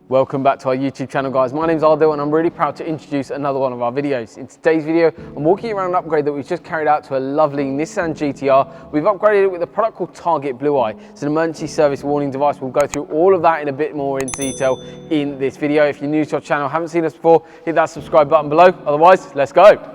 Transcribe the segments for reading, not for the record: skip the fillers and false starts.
Welcome back to our YouTube channel, guys. My name's Ardil and I'm really proud to introduce another one of our videos. In today's video, I'm walking you around an upgrade that we've just carried out to a lovely Nissan GTR. We've upgraded it with a product called Target Blu Eye. It's an emergency service warning device. We'll go through all of that in a bit more in detail in this video. If you're new to our channel, haven't seen us before, hit that subscribe button below. Otherwise, let's go.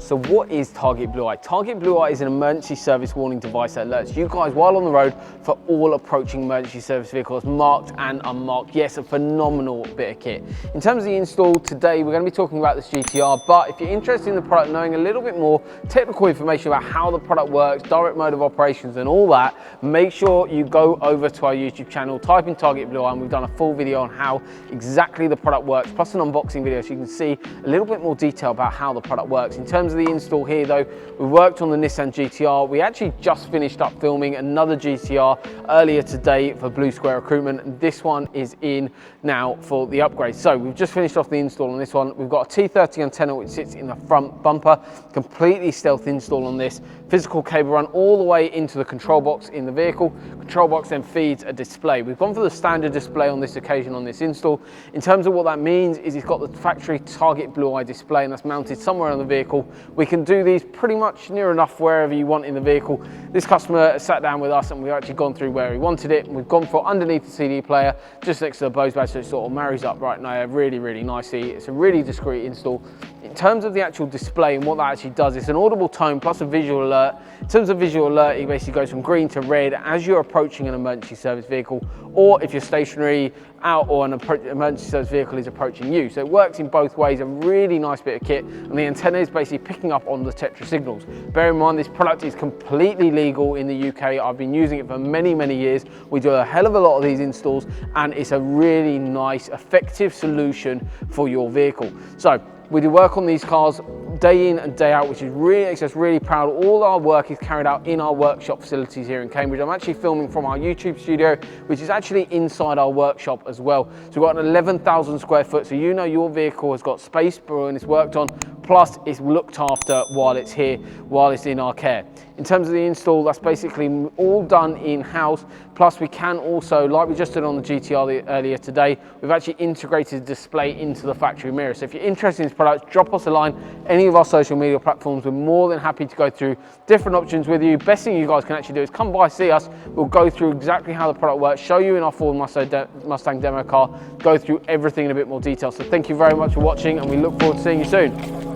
So what is Target Blu Eye? Target Blu Eye is an emergency service warning device that alerts you guys while on the road for all approaching emergency service vehicles, marked and unmarked. Yes, a phenomenal bit of kit. In terms of the install, today we're going to be talking about this GTR, but if you're interested in the product, knowing a little bit more technical information about how the product works, direct mode of operations and all that, make sure you go over to our YouTube channel, type in Target Blu Eye, and we've done a full video on how exactly the product works, plus an unboxing video so you can see a little bit more detail about how the product works. In terms of the install here though, we worked on the Nissan GTR. We actually just finished up filming another GTR earlier today for Blue Square Recruitment, and this one is in now for the upgrade. So we've just finished off the install on this one. We've got a T30 antenna which sits in the front bumper, completely stealth install on this. Physical cable run all the way into the control box in the vehicle. Control box then feeds a display. We've gone for the standard display on this occasion on this install. In terms of what that means is it's got the factory Target Blu Eye display, and that's mounted somewhere on the vehicle. We can do these pretty much near enough wherever you want in the vehicle. This customer sat down with us and we've actually gone through where he wanted it. We've gone for underneath the CD player, just next to the Bose badge, so it sort of marries up right now really, really nicely. It's a really discreet install. In terms of the actual display and what that actually does, it's an audible tone plus a visual alert. In terms of visual alert, it basically goes from green to red as you're approaching an emergency service vehicle, or if you're stationary out or an emergency service vehicle is approaching you. So it works in both ways, a really nice bit of kit, and the antenna is basically picking up on the Tetra signals. Bear in mind, this product is completely legal in the UK. I've been using it for many, many years. We do a hell of a lot of these installs, and it's a really nice, effective solution for your vehicle. So we do work on these cars day in and day out, which is really, makes us really proud. All our work is carried out in our workshop facilities here in Cambridge. I'm actually filming from our YouTube studio, which is actually inside our workshop as well. So we've got an 11,000 square foot, so you know your vehicle has got space when it's worked on, plus it's looked after while it's here, while it's in our care. In terms of the install, that's basically all done in-house. Plus we can also, like we just did on the GTR earlier today, we've actually integrated the display into the factory mirror. So if you're interested in this product, drop us a line, any of our social media platforms. We're more than happy to go through different options with you. Best thing you guys can actually do is come by, see us. We'll go through exactly how the product works, show you in our Ford Mustang demo car, go through everything in a bit more detail. So thank you very much for watching, and we look forward to seeing you soon.